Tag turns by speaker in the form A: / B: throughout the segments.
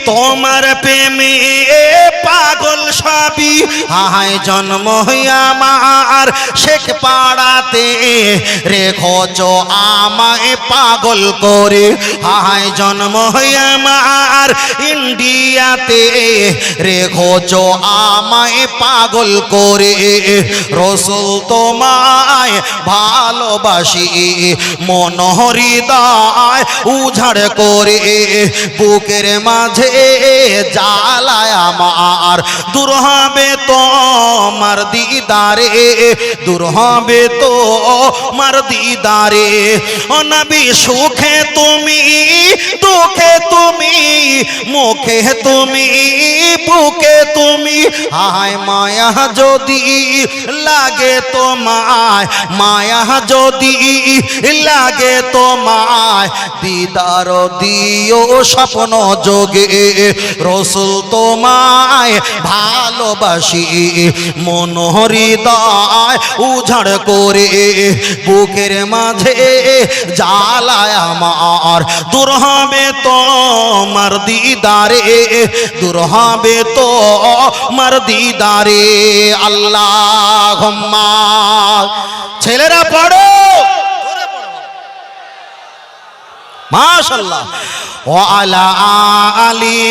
A: তোমার প্রেমে পাগল সবই হায় জন্ম আমার শেখ পাড়াতে রেখোছ আমায় পাগল করে হায় জন্ম আমার ইন্ডিয়াতে রেখোছ আমায় পাগল করে রসুল তোমায় ভালোবাসি মন হৃদয় উজাড় করে বুকের মাঝে জ্বালায় আমার দূর হবে তোমার দিদারে দূর হবে তোমার দিদারে ও নবী সুখে তুমি দুঃখে তুমি মুখে তুমি বুকে তুমি হায় মায়া যদি লাগে তোমায় মায়া যদি লাগে তোমায় দিদার দিও স্বপ্ন যোগে রসুল তোমায় ভালোবাসি মন হৃদয় উজাড় করে বুকের মাঝে জ্বালায় আমার দূর হবে তোমার দিদারে দূর হবে তোমার দিদারে আল্লাহুম্মা ছেলেরা পড়ো মাশাআল্লাহ ওয়া আলা আলি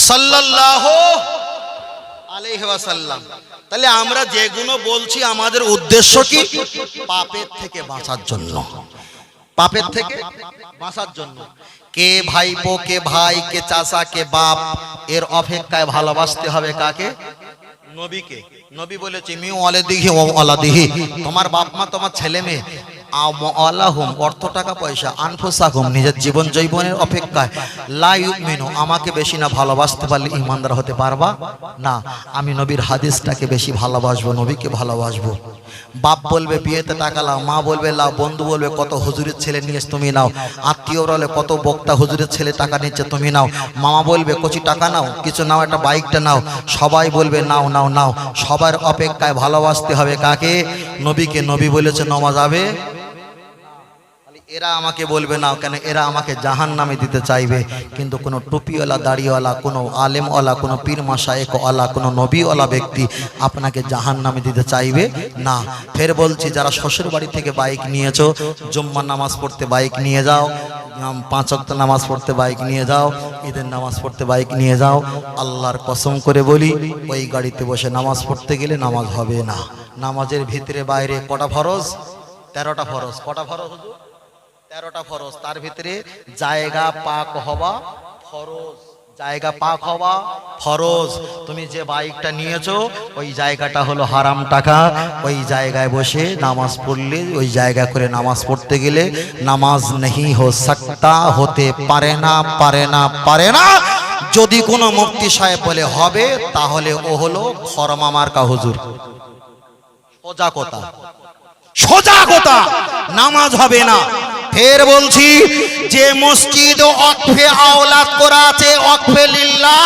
A: সাল্লাল্লাহু আলাইহি ওয়াসাল্লাম। তাহলে আমরা যেগুলো বলছি আমাদের উদ্দেশ্য কি? পাপের থেকে বাঁচার জন্য, পাপের থেকে বাঁচার জন্য। কে ভাইপো, কে ভাই, কে চাচা, কে বাপ, এর অপেক্ষায় ভালোবাসতে হবে কাকে? নবীকে। নবী বলেছে মি ওয়ালাদিহি ওয়া ওয়ালাদিহি, তোমার বাপ মা তোমার ছেলে মেয়ে, আওয়ালাহুম অর্থ টাকা পয়সা, আনফুসাকুম নিজের জীবন জৈবনের অপেক্ষায়, লা ইউমিনু আমাকে বেশি না ভালোবাসতে পারলে ইমানদার হতে পারবা না। আমি নবীর হাদিসটাকে বেশি ভালোবাসবো, নবীকে ভালোবাসবো। বাপ বলবে বিয়েতে টাকা লাও, মা বলবে লাও, বন্ধু বলবে কত হুজুরের ছেলে নিয়ে তুমি নাও, আত্মীয় বলে কত বক্তা হুজুরের ছেলে টাকা নিচ্ছে তুমি নাও, মামা বলবে কচি টাকা নাও, কিছু নাও, একটা বাইকটা নাও, সবাই বলবে নাও নাও নাও। সবার অপেক্ষায় ভালোবাসতে হবে কাকে? নবীকে। নবী বলেছে নামাজ হবে, এরা আমাকে বলবে না কেন, এরা আমাকে জাহান্নামে দিতে চাইবে। কিন্তু কোনো টুপিওয়ালা, দাড়িওয়ালা, কোনো আলেমওয়ালা, কোনো পীর মাশায়েখওয়ালা, কোনো নবীওয়ালা ব্যক্তি আপনাকে জাহান্নামে দিতে চাইবে না। ফের বলছি, যারা শ্বশুর বাড়ি থেকে বাইক নিয়েছো, জুম্মার নামাজ পড়তে বাইক নিয়ে যাও, 5 ওয়াক্ত নামাজ পড়তে বাইক নিয়ে যাও, ঈদের নামাজ পড়তে বাইক নিয়ে যাও, আল্লাহর কসম করে বলি ওই গাড়িতে বসে নামাজ পড়তে গেলে নামাজ হবে না। নামাজের ভিতরে বাইরে কটা ফরজ? 13টা ফরজ। কটা ফরজ? 13টা ফরজ। তার ভিতরে জায়গা পাক হওয়া ফরজ, জায়গা পাক হওয়া ফরজ। তুমি যে বাইকটা নিয়েছো ওই জায়গাটা হলো হারাম টাকা, ওই জায়গায় বসে নামাজ পড়লে, ওই জায়গা করে নামাজ পড়তে গেলে নামাজ নেহি হো সকতা, হতে পারে না, পারে না, পারে না। যদি কোনো মুফতি সাহেব বলে হবে, তাহলে ও হলো খরমা মার্কা হুজুর। সোজা কথা, সোজা কথা, নামাজ হবে না। ফের বলছি, যে মসজিদ ওয়াকফে আওলাদ করা আছে, ওয়াকফে লিল্লাহ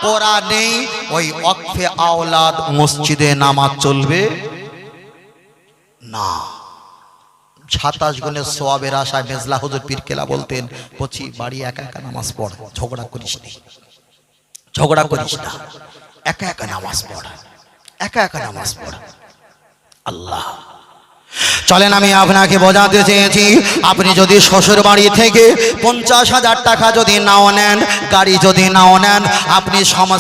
A: করা নেই, ওই ওয়াকফে আওলাদ মসজিদে নামাজ চলবে না। 27 গুণের সওয়াবের আশায় মেজলা হুজুর পীরকেলা বলতেন, বলছি বাড়ি একা একা নামাজ পড়, ঝগড়া করিস না, ঝগড়া করিস না, একা একা নামাজ পড়, একা একা নামাজ পড়। আল্লাহ চলেন, আমি আপনাকে বোঝাতে চেয়েছি, আপনি যদি শ্বশুর বাড়ি থেকে 50,000 টাকা যদি নাও নেন, গাড়ি যদি নাও নেন, আপনি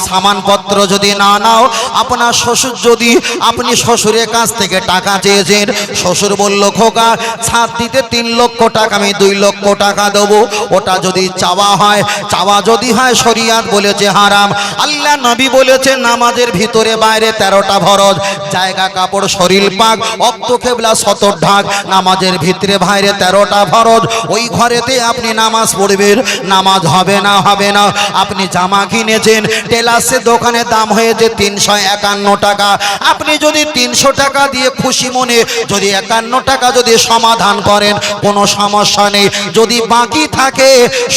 A: সামানপত্র যদি না নাও, আপনার শ্বশুর যদি, আপনি শ্বশুরের কাছ থেকে টাকা চেয়েছেন, শ্বশুর বলল খোকা ছাদ দিতে 3 লক্ষ টাকা, আমি 2 লক্ষ টাকা দেবো, ওটা যদি চাওয়া হয়, চাওয়া যদি হয়, শরিয়াত বলেছে হারাম। আল্লাহ নবী বলেছে নামাজের ভিতরে বাইরে 13টা ফরজ, জায়গা কাপড় শরীর পাক, অক্ত কেবলা সতর ঢাক, নামাজের ভিতরে বাইরে 13টা ফরজ। ওই ঘরেতে আপনি নামাজ পড়বেন, নামাজ হবে না, হবে না। আপনি জামা কিনেছেন, টেলার্সের দোকানে দাম হয়েছে 351 টাকা, আপনি যদি 300 টাকা দিয়ে খুশি মনে যদি 51 টাকা যদি সমাধান করেন, কোনো সমস্যা নেই। যদি বাকি থাকে,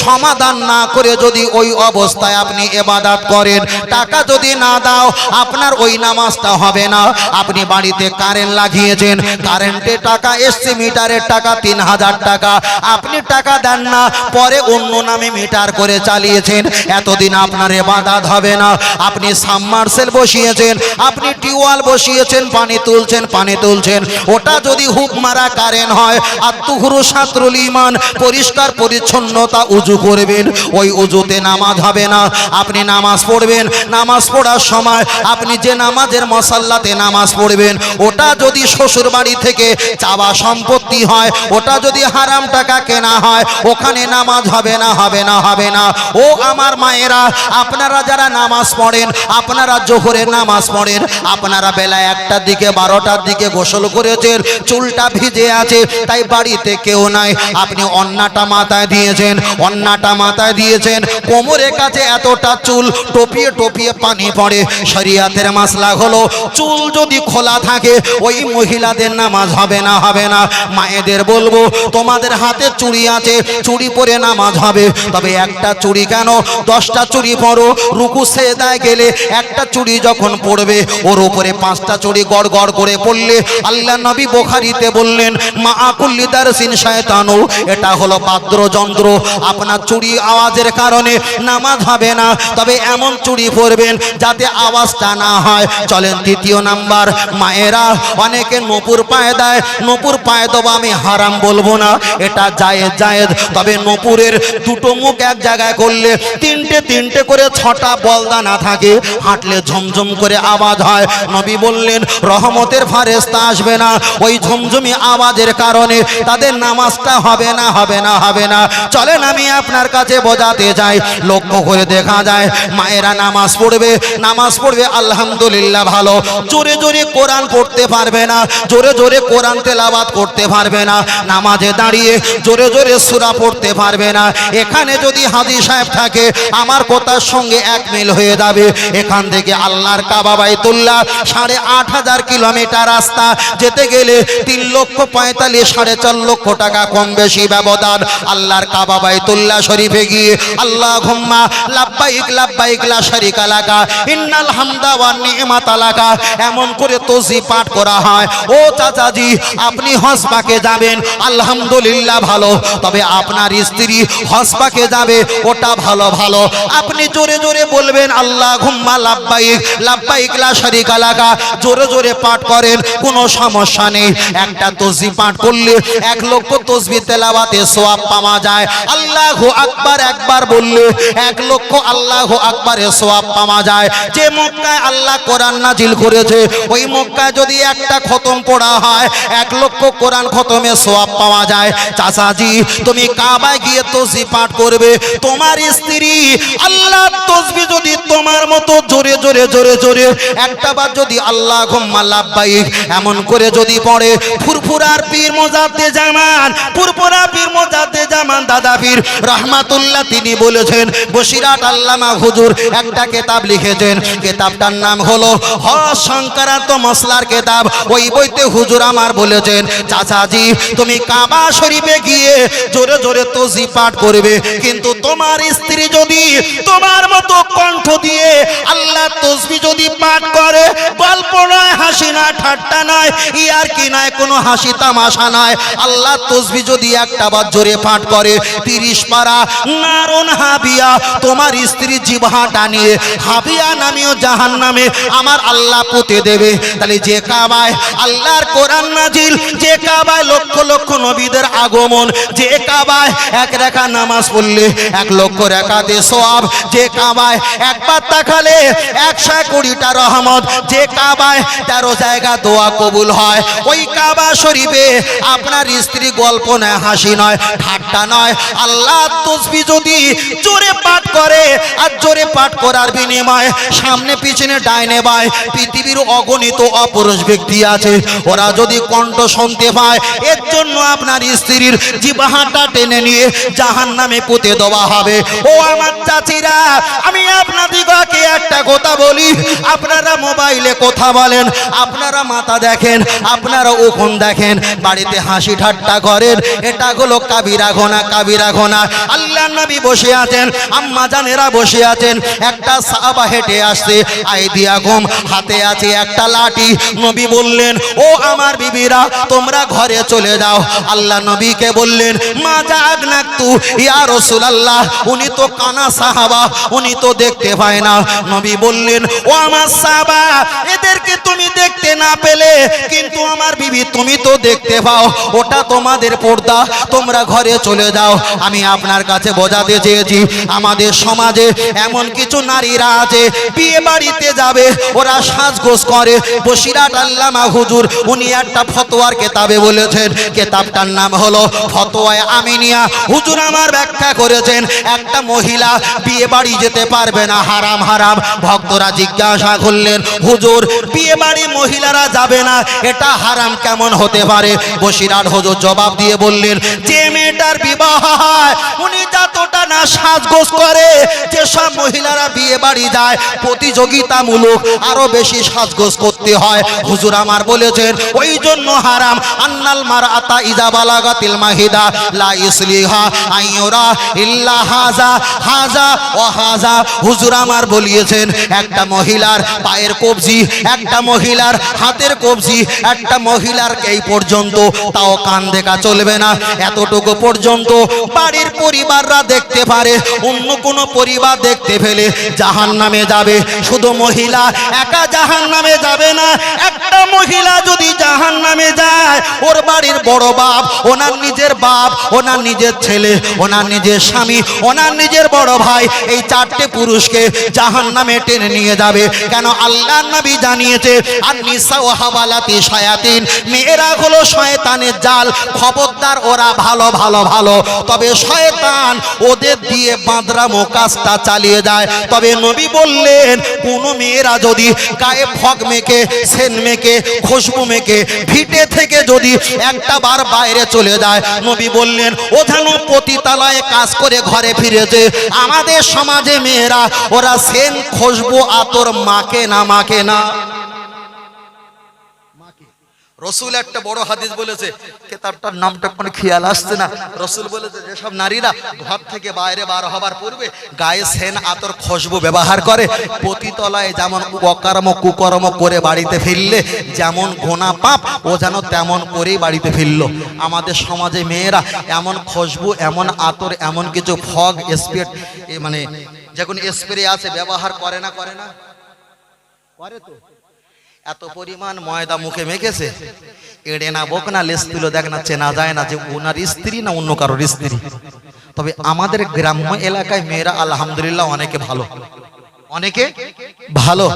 A: সমাধান না করে যদি ওই অবস্থায় আপনি ইবাদত করেন, টাকা যদি না দাও, আপনার ওই নামাজটা হবে না। আপনি বাড়িতে কারেন্ট লাগিয়েছেন, কারেন্টে টাকা এসছে মিটারের টাকা 3000 টাকা, আপনি টাকা দেন না, পরে অন্য নামে মিটার করে চালিয়েছেন, এতদিন আপনার ইবাদত হবে না। আপনি সাবমার্সেল বসিয়েছেন, আপনি টিউবওয়েল বসিয়েছেন, পানি তুলছেন, ওটা যদি হুক মারা কারেন্ট হয়, আত্তুহুরু শাতরুল ঈমান, পরিষ্কার পরিচ্ছন্নতা উজু করবেন, ওই উজুতে নামাজ হবে না। আপনি নামাজ পড়বেন, নামাজ পড়ার সময় আপনি যে নামাজের মশাল্লাতে নামাজ পড়বেন, ওটা যদি শ্বশুর বাড়ি থেকে চাওয়া সম্পত্তি হয়, ওটা যদি হারাম টাকা কেনা হয়, ওখানে নামাজ হবে না। ও আমার মায়েরা, আপনারা যারা নামাজ পড়েন, আপনারা জোহরের নামাজ পড়েন, আপনারা বেলা 1টার দিকে 12টার দিকে গোসল করেছেন, চুলটা ভিজে আছে, তাই বাড়িতে কেউ নাই, আপনি অন্নাটা মাথায় দিয়েছেন, কোমরের কাছে এতটা চুল, টপিয়ে পানি পড়ে। শরিয়াতের মাসলা হলো চুল যদি খোলা থাকে ওই মহিলাদের নামাজ হবে না। মায়েদের বলবো, তোমাদের হাতে চুড়ি আছে, চুড়ি পরে নামাজ হবে, তবে একটা চুড়ি কেন, 10টা চুড়ি পরো। রুকু সেজদায় গেলে একটা চুড়ি যখন পড়বে, ওর উপরে 5টা চুড়ি গড় করে পড়লে আল্লাহ নবী বুখারীতে বললেন, মা আকুল্লি দারসিন শয়তানু, এটা হলো বাদ্যযন্ত্র, আপনার চুড়ি আওয়াজের কারণে নামাজ হবে না, তবে এমন চুড়ি পরবেন যাতে আওয়াজটা না হয়। চলেন 3য় নাম্বার, মায়েরা অনেকে নূপুর পায়ে দেয়, নূপুর পায়ে দেবো, আমি হারাম বলবো না, এটা জায়েজ, তবে নূপুরের 2টো মুখ এক জায়গায় করলে 3টে করে 6টা বলদানা থাকে, হাঁটলে ঝমঝম করে আওয়াজ হয়। নবী বললেন রহমতের ফেরেশতা আসবে না, ওই ঝমঝমি আওয়াজের কারণে তাদের নামাজটা হবে না। চলেন আমি আপনার কাছে বোঝাতে যাই, লক্ষ্য করে দেখা যায় মায়েরা নামাজ পড়বে আলহামদুলিল্লাহ ভালো, জোরে কোরআন পড়তে পারবে না, জোরে কোরআন তেলাওয়াত করতে পারবে না, নামাজে দাঁড়িয়ে জোরে সূরা পড়তে পারবে না। এখানে যদি হাজী সাহেব থাকে, আমার কথার সঙ্গে এক মিল হয়ে যাবে। এখান থেকে আল্লাহর কাবা বাইতুল্লাহ 8500 কিলোমিটার রাস্তা, যেতে গেলে 3,45,000 4.5 লক্ষ টাকা কম বেশি ব্যবধান। আল্লাহর কাবা বাইতুল্লাহ শরীফে গিয়ে আল্লাহুম্মা লাব্বাইক লা শারিকা লাকা ইন্নাল হামদা ওয়ান নি'মাতা লাকা এমন করে তাসবিহ পাঠ করা হয়। ও চাচাজি, আপনি হজ পাকে যাবেন, আলহামদুলিল্লাহ ভালো, তবে আপনার স্ত্রী হজ পাকে যাবে, ওটা ভালো। আপনি জোরে বলবেন আল্লাহুম্মা লাব্বাইক লা শারিকা লাকা, জোরে পাঠ করেন, কোনো সমস্যা নেই। একটা তাসবিহ পাঠ করলে 1 লক্ষ তাসবিহ তেলাওয়াতে সওয়াব পাওয়া যায়। আল্লাহু আকবার একবার বললে 1 লক্ষ আল্লাহু আকবারের সওয়াব পাওয়া যায়। যে মক্কায় আল্লাহ কোরআন নাজিল করেছে, ওই মক্কায় যদি একটা খতম পড়া হয় 1 লক্ষ কোরআন খতমের সওয়াব পাওয়া যায়। চাচাজি, তুমি কাবায় গিয়ে তাসবিহ পাঠ করবে, তোমার স্ত্রী আল্লাহর তাসবিহ যদি তোমার মতো জোরে একটা বার যদি আল্লাহুম্মা লাব্বাইক এমন করে যদি পড়ে, ফুরফুরার পীর মোজাদ্দেদ জামান দাদা পীর রাহমাতুল্লাহ তিনি বলেছেন, বসিরাট আল্লামা হুজুর একটা কিতাব লিখেছেন, কিতাবটার নাম হলো হজ সংক্রান্ত মসলার কিতাব। ওই বইতে হুজুর আমার বলেছেন, চাচাজি তুমি কাবা শরীফে গিয়ে জোরে তাসবিহ পাঠ করবে, কিন্তু তোমার স্ত্রী যদি তোমার মতো কণ্ঠ দিয়ে আল্লাহ তাসবিহ যদি পাঠ করে, গল্প নয়, হাসি নয়, ঠাট্টা নয়, ইয়ারকি নয়, কোনো হাসি তামাশা নয়, আল্লাহ তাসবিহ যদি একটা বার জোরে পাঠ করে 30 পারা নারুন হাবিয়া, তোমার স্ত্রী জিহ্বাটা নিয়ে হাবিয়া নামীয় জাহান্নামে আমার আল্লাহ পুঁতে দেবে। তাহলে যে কাবায় আল্লাহর কোরআন নাজিল, যে কাবায় লক্ষ নবীদের আগমন, যে কাবায় 1 রাকাত নামাজ পড়লে 1 লক্ষ রাকাতে সওয়াব, যে কাবায় একবার তাকালে 120টা রহমত, যে কাবায় 13 জায়গা দোয়া কবুল হয়, ওই কাবা শরীফে আপনার স্ত্রী গল্প নয়, হাসি নয়, ঠাট্টা নয়, আল্লাহ তাসবিহ যদি জোরে পাঠ করে, আর জোরে পাঠ করার বিনিময়ে সামনে পিছনে ডাইনে বাঁয়ে পৃথিবীর অগণিত অপুরুষ ব্যক্তি আছে, ওরা যদি কণ্ঠ শুনতে পায়, এর জন্য আপনার স্ত্রীর জিহ্বাটা টেনে নিয়ে জাহান্নামে পুঁতে দেওয়া হবে। ও আমার চাচিরা, আমি আপনাদিগকে একটা কথা বলি, আপনারা মোবাইলে কথা বলেন, আপনারা মাথা দেখেন, আপনারা ওখন দেখেন, বাড়িতে হাসি ঠাট্টা করেন, এটা হলো কাবিরা গুনাহ। আল্লাহ নবী বসে আছেন, আম্মা জানেরা বসে আছেন, একটা সাহাবা হেঁটে আসছে, আইদিয়াকুম হাতে আছে একটা লাঠি। নবী বললেন, ও আমার বিবিরা, মেয়েরা তোমরা ঘরে চলে যাও। আল্লাহ নবীকে বললেন মা জাগনাতু ইয়া রাসূলুল্লাহ, উনি তো কানা সাহাবা, উনি তো দেখতে পায় না। নবী বললেন ও আমার সাহাবা, এদেরকে তুমি দেখতে না পেলে কিন্তু আমার বিবি তুমি তো দেখতে পাও, ওটা তোমাদের পর্দা, তোমরা ঘরে চলে যাও। আমি আপনার কাছে বোঝাতে চেয়েছি আমাদের সমাজে এমন কিছু নারীরা আছে বিয়ে বাড়িতে যাবে, ওরা সাজগোজ করে। বসিরহাট আল্লামা হুজুর উনি একটা ফতোয়ার কেতাবে বলেছেন, কেতাবটার নাম হলো ফতোয়ায়ে আমিনিয়া। হুজুর আমার ব্যাখ্যা করেছেন একটা মহিলা বিয়ে বাড়ি যেতে পারবে না, হারাম হারাম। ভক্তরা জিজ্ঞাসা করলেন হুজুর বিয়ে বাড়ি মহিলারা যাবে না, এটা হারাম কেমন হতে পারে? বসিরহাট হুজুর জবাব দিয়ে বললেন যে মেয়েটার বিবাহ হয় উনি যতটা না সাজগোজ করে, যেসব মহিলারা বিয়ে বাড়ি যায় প্রতিযোগিতামূলক আরো বেশি সাজগোজ করতে হয়। হুজুর আমার বলেছেন ওই জন্য হারাম। আন্নাল মারআতা ইজা বালাগাতিল মাহিদা লা ইসলিহা আইয়ুরা ইল্লা হাজা হাজা ও হাজা। হুজুর আমার বলিয়েছেন একটা মহিলার পায়ের কবজি, একটা মহিলার হাতের কবজি, একটা মহিলার এই পর্যন্ত তাও কান দেখা চলবে না, এতটুকু পর্যন্ত বাড়ির পরিবাররা দেখতে পারে। অন্য কোনো পরিবার দেখতে পেলে জাহান্নামে যাবে। শুধু মহিলা একা জাহান্নামে যাবে না, একটা মহিলা যদি জাহান্নামে যায় ওর বাড়ির বড় বাপ, ওনার নিজের বাপ, ওনার নিজের ছেলে, ওনার নিজের স্বামী, ওনার নিজের বড় ভাই, এই চারটে পুরুষকে জাহান্নামে টেনে নিয়ে যাবে। কেন? আল্লাহর নবী জানিয়েছে আর নিসা ও হাওয়ালাতি শায়াতিন, মেয়েরা হলো শয়তানের জাল। খবরদার ওরা ভালো ভালো ভালো, তবে শয়তান ওদের দিয়ে বাঁদরামো কাজটা চালিয়ে যায়। তবে নবী বললেন কোন মেয়েরা যদি গায়ে ফগ মেখে, সেন মেখে, খুশবু মেখে ভিটে থেকে যদি একটা বার বাইরে চলে যায়, নবী বললেন ও যেন পতিতালয়ে কাজ করে ঘরে ফিরেছে। আমাদের সমাজে মেয়েরা ওরা সেন খুশবু আতর মাখে না, মাখে না। রসুল একটা বড় হাদিস বলেছে, কেতাবটার নামটা কোনো খেয়াল আসছে না। রসুল বলেছে যেসব নারীরা ঘর থেকে বাইরে বার হবার পূর্বে গায়ে সেন আতর খুশবু ব্যবহার করে, পতিতলায় যেমন অকর্ম কুকর্ম করে বাড়িতে ফিরলে যেমন গোনা পাপ, ও যেন তেমন করেই বাড়িতে ফিরল। আমাদের সমাজে মেয়েরা এমন খুশবু, এমন আতর, এমন কিছু ফগ স্প্রে, মানে যখন স্প্রে আছে ব্যবহার করে না, করে না, করে তো। এত পরিমাণ ময়দা মুখে মেখেছে, এড়ে না বোক না লেস তুলো দেখ না, চেনা যায় না যে ওনার স্ত্রী না অন্য কারোর স্ত্রী। তবে আমাদের গ্রাম্য এলাকায় মেয়েরা আলহামদুলিল্লাহ অনেকে ভালো, অনেকে ভালো,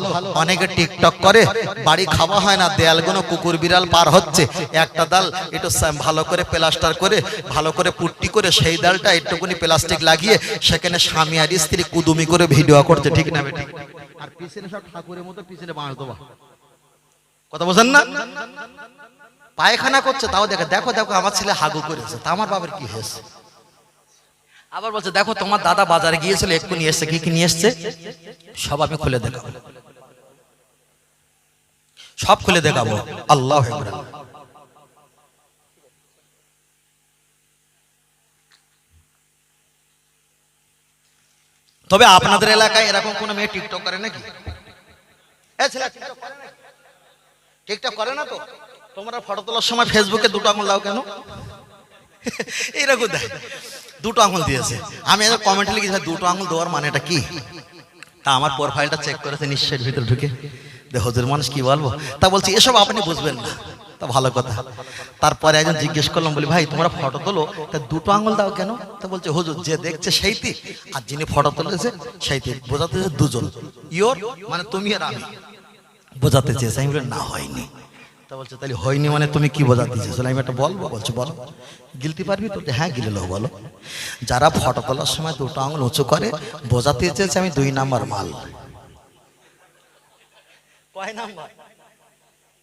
A: অনেকে টিকটক করে। বাড়ি খাওয়া হয় না, দেয়ালগুলো কুকুর বিড়াল পার হচ্ছে, একটা ডাল একটু ভালো করে প্লাস্টার করে, ভালো করে পুট্টি করে সেই ডালটা একটুকুনি প্লাস্টিক লাগিয়ে সেখানে স্বামী আর স্ত্রী কুদুমি করে ভিডিও করছে, ঠিক না বেঠিক? আর পিছনে সব ঠাকুরের মতো পিছনে বাঁশ দেওয়া, কথা বলছেন না? পায়খানা করছে তাও দেখে, দেখো দেখো আমার ছেলে হাগু করেছে, তা আমার বাবার কি হয়েছে? আবার বলছে দেখো তোমার দাদা বাজারে গিয়েছিল, একটু নিয়ে এসছে, কি কি নিয়ে এসছে সব আমি খুলে দেখাবো, সব খুলে দেখাবো। আল্লাহু আকবার। তবে আপনাদের এলাকায় এরকম কোন মেয়ে টিকটক করে নাকি? টিকটক করে না তো? তোমরা ফটো তোলার সময় ফেসবুকে দুটো আঙুল দাও কেন? এইরকম দেখ, দুটো আঙুল দিয়েছে। আমি কমেন্টে লিখেছি দুটো আঙুল দেওয়ার মানেটা কি? তা আমার প্রোফাইলটা চেক করেছে নিশ্চয়ের ভিতরে ঢুকে, হুজুর মানুষ কি বলবো, তা বলছি এসব আপনি বুঝবেন না। তা ভালো কথা। তারপরে একজন জিজ্ঞেস করলাম, বলি ভাই তোমরা ফটো তোলো, তা দুটো আঙুল দাও কেন? তা বলছে হুজুর যে দেখছে সেইটি আর যিনি ফটো তুলেছে সেইটি, বোঝাতে দুজন, ইয়োর মানে তুমি আর আমি, বোঝাতে চেয়েছে। আমি বলি না হয়নি। তা বলছে তাহলে হয়নি মানে তুমি কি বোঝাতে চেয়েছো? আমি একটা বলবো, বলছো বলো, গিলতে পারবি তো? হ্যাঁ গিলে লো, বলো। যারা ফটো তোলার সময় দুটো আঙুল উঁচু করে বোঝাতে চেয়েছে আমি 2 নাম্বার মাল। কয় নাম্বার?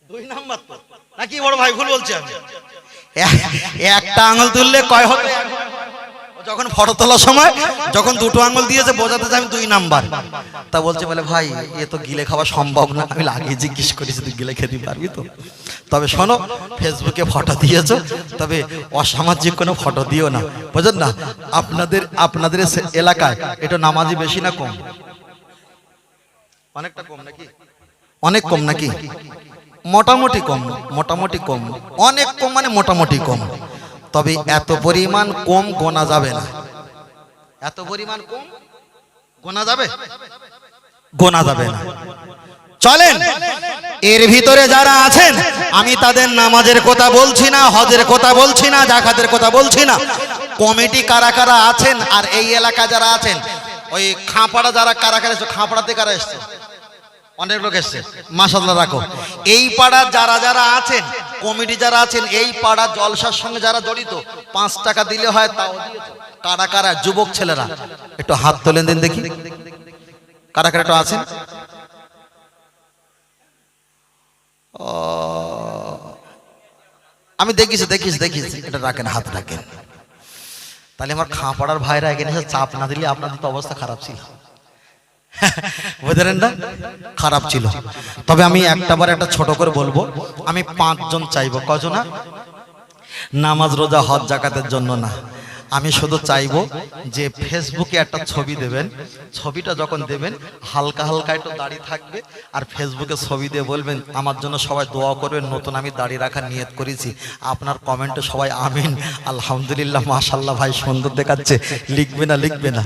A: 2 নাম্বার তো নাকি বড় ভাই? ভুল বলছি আমি। একটা আঙুল তুললে কয় হবে? যখন ফটো তোলার সময় যখন দুটো আঙুল দিয়েছে বোঝাতে চাই আমি 2 নাম্বার। তা বলছে বলে ভাই এ তো গিলে খাওয়া সম্ভব না। আমি আগে জিজ্ঞেস করেছি তুই গিলে খেতে পারবি তো? তবে শোনো, ফেসবুকে ফটো দিয়েছো, তবে অসামাজিক কোনো ফটো দিও না, বুঝলেন না? আপনাদের এলাকায় এটা নামাজি বেশি না কম? অনেকটা কম নাকি? অনেক কম নাকি? মোটামুটি কম, মোটামুটি কম, অনেক কম মানে মোটামুটি কম। তবে এত পরিমাণ কম গোনা যাবে না। এত পরিমাণ কম গোনা যাবে? গোনা যাবে না। চলেন, এর ভিতরে যারা আছেন, আমি তাদের নামাজের কথা বলছি না, হজের কথা বলছি না, জাকাতের কথা বলছি না। কমিটি কারা কারা আছেন আর এই এলাকা যারা আছেন, ওই খাঁপাড়া যারা কারা কারা এসছে, খাঁপাড়াতে কারা এসছে? অনেক লোক এসছে, মাশাআল্লাহ রাখো। এই পাড়ার যারা যারা আছেন, কমিটি যারা আছেন, এই পাড়া জলসার সঙ্গে যারা জড়িত, 5 টাকা দিলে হয়, তাও দিয়েছে। কারা কারা যুবক ছেলেরা একটু হাত তোলেন দিন দেখি, কারা কারা একটু আছেন? আমি দেখিস এটা রাখেন, হাত রাখেন। তাহলে আমার খাঁপাড়ার ভাইরা এখানে এসে চাপ না দিলে আপনাদের তো অবস্থা খারাপ ছিল, বুঝলেন না? খারাপ ছিল। তবে আমি একটা ছোট করে বলবো, আমি 5 জন চাইবো। কজন? নামাজ রোজা হজ জাকাতের জন্য না, আমি শুধু চাইবো যে ফেসবুকে একটা ছবি দেবেন। ছবিটা যখন দেবেন হালকা হালকা একটু দাড়ি থাকবে, আর ফেসবুকে ছবি দিয়ে বলবেন আমার জন্য সবাই দোয়া করবেন, নতুন আমি দাড়ি রাখার নিয়ত করেছি। আপনার কমেন্টে সবাই আমিন, আলহামদুলিল্লাহ, মাশাআল্লাহ, ভাই সুন্দর দেখাচ্ছে। লিখবে না? লিখবে না?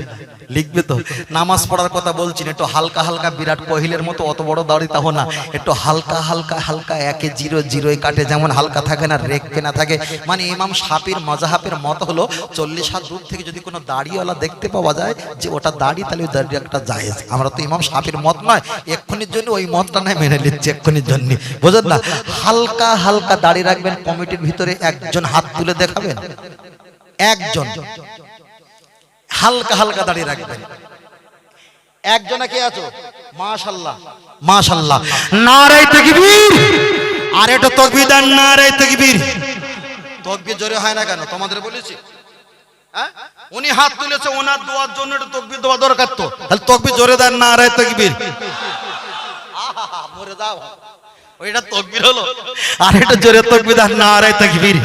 A: লিখবে তো। নামাজ পড়ার কথা বলছি না, একটু হালকা হালকা, বিরাট কোহলির মতো অত বড় দাড়ি তাও না, একটু হালকা হালকা হালকা, 1 0 কাটে যেমন হালকা থাকে না, রেখে না থাকে। মানে ইমাম শাফির মাযহাবের মত হলো 40 হাত দূর থেকে যদি কোনো দাড়িওয়ালা দেখতে পাওয়া যায় যে ওটা দাড়ি, তাহলে ওই দাড়ি একটা জায়েজ। আমরা তো ইমাম শাফির মত নয়, এক্ষুনির জন্য ওই মতটা নয় মেনে নিচ্ছি, এক্ষুনির জন্য, বুঝলেন না? হালকা হালকা দাড়ি রাখবেন। কমিটির ভিতরে একজন হাত তুলে দেখাবেন, একজন হালকা হালকা দাড়ি রাখবেন। একজনে কে আছো? মাশাআল্লাহ, মাশাআল্লাহ, নারে তাকবীর। আর এটা তাকবীর দেন, নারে তাকবীর। তাকবীর জোরে হয় না কেন? তোমাদের বলেছি। হ্যাঁ, উনি হাত তুলেছে, ওনার দোয়ার জন্য একটু তাকবীর দেওয়া দরকার তো। তাহলে তাকবীর জোরে দেন, নারে তাকবীর। আহা, মরে যাও, ওইটা তাকবীর হলো। আর এটা জোরে তাকবীর দেন, নারে তাকবীর।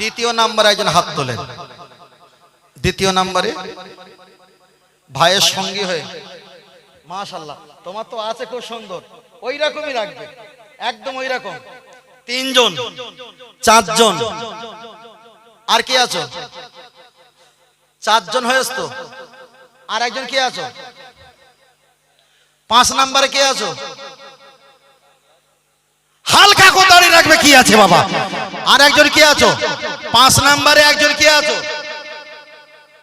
A: দ্বিতীয় নাম্বারে একজন হাত তোলেন। দ্বিতীয় নাম্বারে ভাইয়ের সঙ্গী হয়ে, মাশাআল্লাহ, তোমার তো আছে খুব সুন্দর, ওই রকমই রাখবে, একদম ওই রকম। 3 জন, 4 জন, আর কে আছো? 4 জন হয়েছ তো। আর একজন কে আছো? 5 নাম্বারে কে আছো? হালকা করে দাঁড়িয়ে রাখবে, কি আছে বাবা? আর একজন কে আছো? 5 নাম্বারে একজন কে আছো?